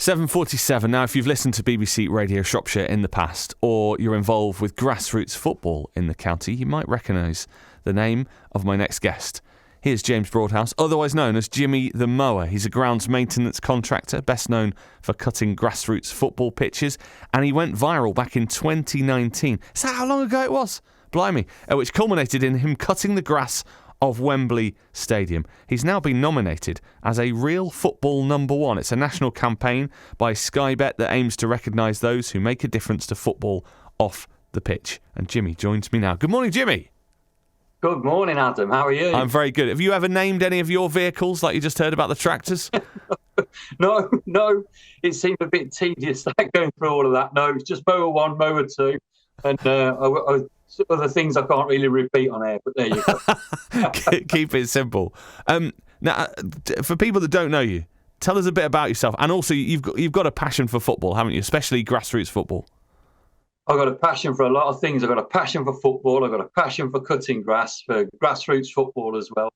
7:47. Now, if you've listened to BBC Radio Shropshire in the past, or you're involved with grassroots football in the county, you might recognise the name of my next guest. Here's James Broadhouse, otherwise known as Jimmy the Mower. He's a grounds maintenance contractor, best known for cutting grassroots football pitches, and he went viral back in 2019. Is that how long ago it was? Blimey. Which culminated in him cutting the grass of Wembley Stadium. He's now been nominated as a Real Football No.1. It's a national campaign by Sky Bet that aims to recognise those who make a difference to football off the pitch. And Jimmy joins me now. Good morning, Jimmy. Good morning, Adam. How are you? I'm very good. Have you ever named any of your vehicles like you just heard about the tractors? No. It seemed a bit tedious going through all of that. No, it's just Mower 1, Mower 2, and other things I can't really repeat on air, but there you go. Keep it simple. Now, for people that don't know you, tell us a bit about yourself. And also, you've got a passion for football, haven't you? Especially grassroots football. I've got a passion for a lot of things. I've got a passion for football. I've got a passion for cutting grass, for grassroots football as well.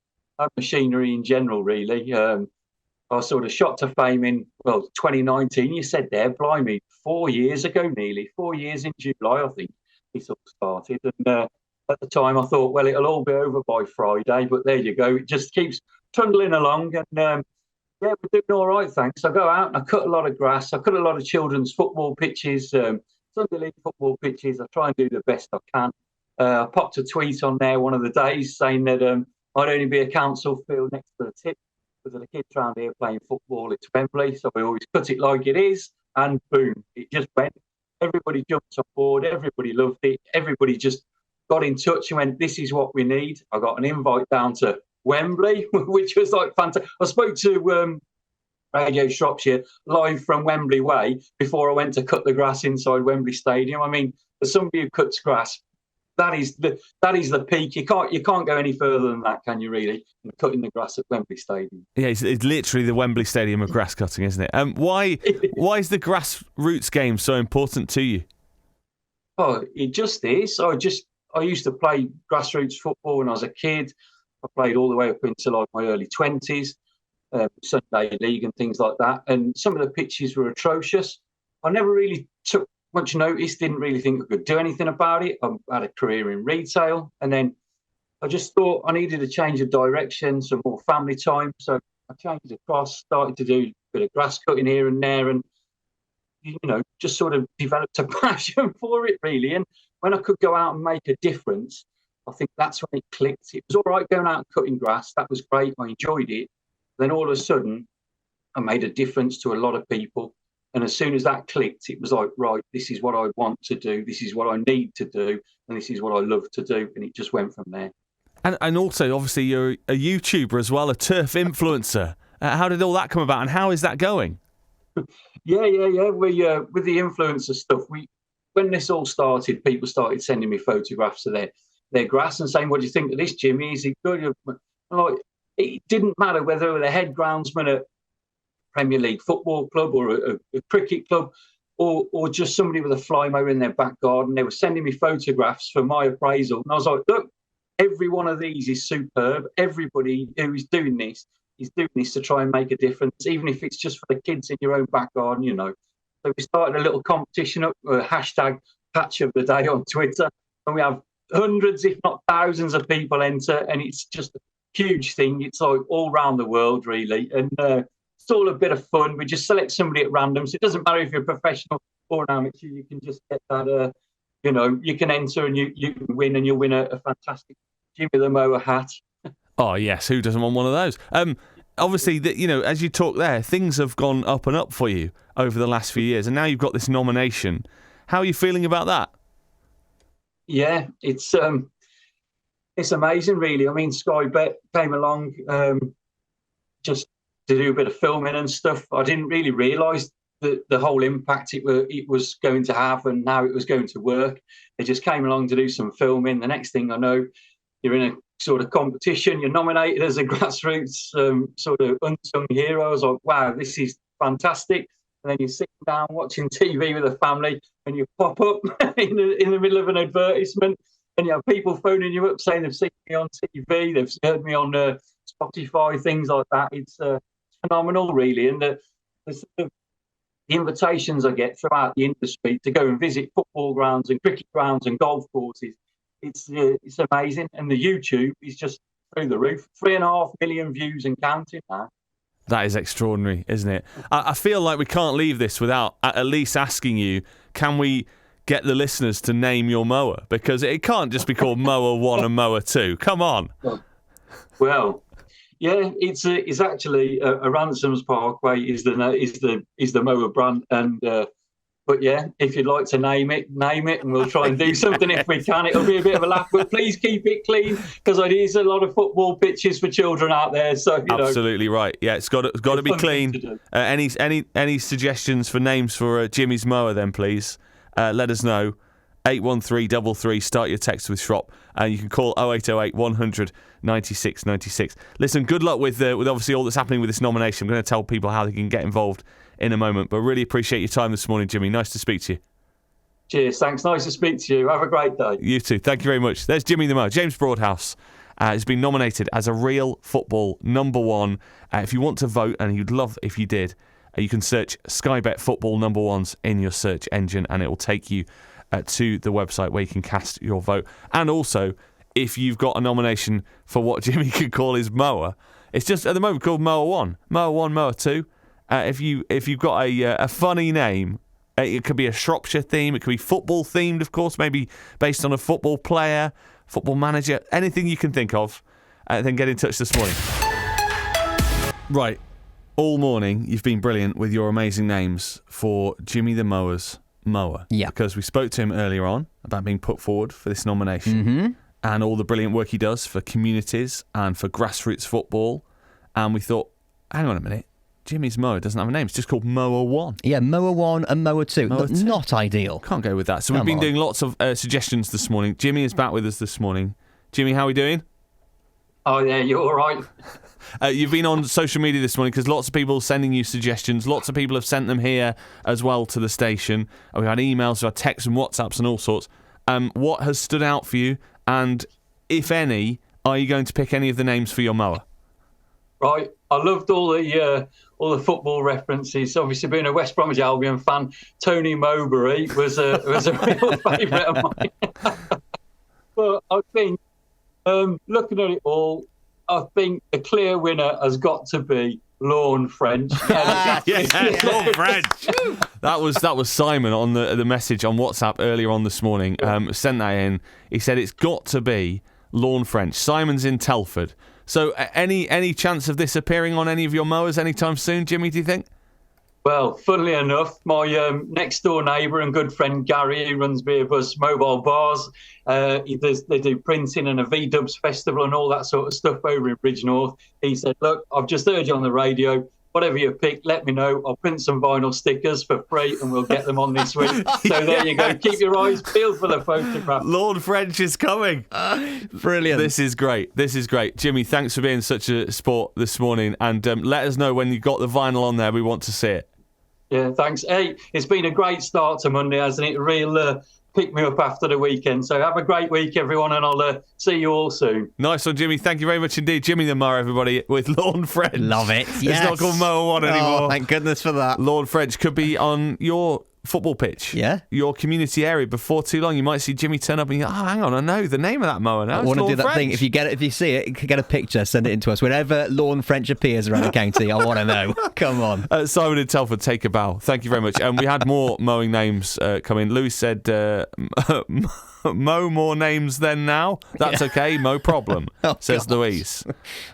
Machinery in general, really. I sort of shot to fame in, 2019. You said there, blimey, 4 years ago, nearly. 4 years in July, I think. It all started, and at the time I thought, well, it'll all be over by Friday, but there you go, it just keeps trundling along, and we're doing all right, thanks. I go out and I cut a lot of grass. I cut a lot of children's football pitches, Sunday league football pitches. I try and do the best I can. I popped a tweet on there one of the days saying that I'd only be a council field next to the tip because of the kids around here playing football. It's Wembley, so we always cut it like it is, and boom, it just went. Everybody jumped on board. Everybody loved it. Everybody just got in touch and went, this is what we need. I got an invite down to Wembley, which was like fantastic. I spoke to Radio Shropshire live from Wembley Way before I went to cut the grass inside Wembley Stadium. I mean, for somebody who cuts grass, that is the peak. You can't go any further than that, can you really? Cutting the grass at Wembley Stadium. Yeah, it's literally the Wembley Stadium of grass cutting, isn't it? Why is the grassroots game so important to you? Oh, it just is. I used to play grassroots football when I was a kid. I played all the way up into like my early 20s, Sunday league and things like that. And some of the pitches were atrocious. I never really took much notice, didn't really think I could do anything about it. I had a career in retail, and then I just thought I needed a change of direction, some more family time. So I changed across, started to do a bit of grass cutting here and there, and just sort of developed a passion for it, really. And when I could go out and make a difference, I think that's when it clicked. It was all right going out and cutting grass. That was great. I enjoyed it. Then all of a sudden, I made a difference to a lot of people. And as soon as that clicked, it was like, right, this is what I want to do. This is what I need to do. And this is what I love to do. And it just went from there. And also, obviously, you're a YouTuber as well, a turf influencer. How did all that come about, and how is that going? Yeah. We with the influencer stuff, when this all started, people started sending me photographs of their grass and saying, "What do you think of this, Jimmy? Is it good?" Like, it didn't matter whether they were the head groundsman at Premier League football club or a cricket club, or just somebody with a fly mower in their back garden. They were sending me photographs for my appraisal, and I was like, "Look, every one of these is superb. Everybody who is doing this is doing this to try and make a difference, even if it's just for the kids in your own back garden, So we started a little competition up, hashtag Patch of the Day on Twitter, and we have hundreds, if not thousands, of people enter, and it's just a huge thing. It's like all around the world, really, and it's all a bit of fun. We just select somebody at random, so it doesn't matter if you're a professional or an amateur. You can just get that, you can enter and you can win, and you'll win a fantastic Jimmy the Mower hat. Oh, yes. Who doesn't want one of those? Obviously, as you talk there, things have gone up and up for you over the last few years, and now you've got this nomination. How are you feeling about that? Yeah, it's amazing, really. I mean, Sky Bet came along just to do a bit of filming and stuff. I didn't really realise the whole impact it was going to have and how it was going to work. They just came along to do some filming. The next thing I know, you're in a sort of competition. You're nominated as a grassroots sort of unsung hero. I was like, wow, this is fantastic. And then you're sitting down watching TV with a family, and you pop up in the middle of an advertisement, and you have people phoning you up saying they've seen me on TV, they've heard me on Spotify, things like that. It's phenomenal, really. And the the invitations I get throughout the industry to go and visit football grounds and cricket grounds and golf courses, it's amazing. And the YouTube is just through the roof. 3.5 million views and counting now. That is extraordinary, isn't it? I feel like we can't leave this without at least asking you, can we get the listeners to name your mower? Because it can't just be called Mower 1 and Mower 2. Come on. Well, yeah, it's actually a Ransoms Parkway is the mower brand, and but yeah, if you'd like to name it, and we'll try and do something if we can. It'll be a bit of a laugh, but please keep it clean because it is a lot of football pitches for children out there. So absolutely right. Yeah, it's got to be clean. Any suggestions for names for Jimmy's mower? Then please let us know. 81333. Start your text with Shop, and you can call 0808 100 96 96. Listen, good luck with obviously all that's happening with this nomination. I'm going to tell people how they can get involved in a moment, but really appreciate your time this morning, Jimmy. Nice to speak to you. Cheers. Thanks. Nice to speak to you. Have a great day. You too. Thank you very much. There's Jimmy the Mower. James Broadhouse has been nominated as a real football number one. If you want to vote, and you'd love if you did, you can search Sky Bet Football number ones in your search engine, and it will take you to the website where you can cast your vote. And also, if you've got a nomination for what Jimmy could call his mower, it's just at the moment called Mower 1. Mower 1, Mower 2. If you've got a funny name, it could be a Shropshire theme, it could be football themed, of course, maybe based on a football player, football manager, anything you can think of, then get in touch this morning. Right. All morning, you've been brilliant with your amazing names for Jimmy the Mower's mower. Yeah. Because we spoke to him earlier on about being put forward for this nomination and all the brilliant work he does for communities and for grassroots football. And we thought, hang on a minute, Jimmy's mower doesn't have a name. It's just called Mower 1. Yeah, Mower 1 and Mower 2. Mower 2. Not ideal. Can't go with that. So we've been doing lots of suggestions this morning. Jimmy is back with us this morning. Jimmy, how are we doing? Oh, yeah, you're all right. You've been on social media this morning because lots of people are sending you suggestions. Lots of people have sent them here as well to the station. We've had emails, we've had texts and WhatsApps and all sorts. What has stood out for you? And if any, are you going to pick any of the names for your mower? Right. I loved all the football references. Obviously, being a West Bromwich Albion fan, Tony Mowbray was a real favourite of mine. But I think, looking at it all, I think the clear winner has got to be Lawn French. Lawn French. That was Simon on the message on WhatsApp earlier on this morning. Sent that in. He said it's got to be Lawn French. Simon's in Telford. So any chance of this appearing on any of your mowers anytime soon, Jimmy, do you think? Well, funnily enough, my next door neighbour and good friend Gary, who runs Beer Bus Mobile Bars, they do printing and a V-Dubs festival and all that sort of stuff over in Bridgnorth. He said, look, I've just heard you on the radio. Whatever you pick, let me know. I'll print some vinyl stickers for free and we'll get them on this week. So there you go. Keep your eyes peeled for the photograph. Lord French is coming. Brilliant. This is great. Jimmy, thanks for being such a sport this morning. And let us know when you've got the vinyl on there. We want to see it. Yeah, thanks. Hey, it's been a great start to Monday, hasn't it? Real pick me up after the weekend. So have a great week, everyone, and I'll see you all soon. Nice one, Jimmy. Thank you very much indeed. Jimmy the Mower, everybody, with Lawn French. Love it. Yes. It's not called Mower 1 anymore. Oh, thank goodness for that. Lawn French could be on your football pitch. Yeah. Your community area. Before too long, you might see Jimmy turn up and you go, oh, hang on, I know the name of that mower now. I want to do that French. thing. If you see it, get a picture, send it in to us. Whenever Lawn French appears around the county, I want to know. Come on. Simon in Telford, take a bow. Thank you very much. And we had more mowing names come in. Louis said, mow more names than now. That's okay, no problem, says Louise.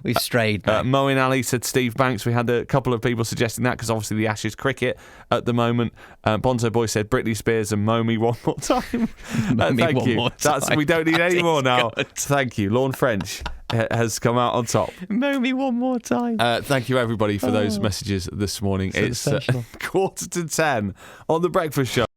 We've strayed. Mowing Alley said Steve Banks. We had a couple of people suggesting that because obviously the Ashes cricket at the moment. Bonzo Boy said Britney Spears and mow me one more time. Thank you. We don't need any more now. Good. Thank you. Lawn French has come out on top. Mow me one more time. Thank you everybody for those messages this morning. It's 9:45 on The Breakfast Show.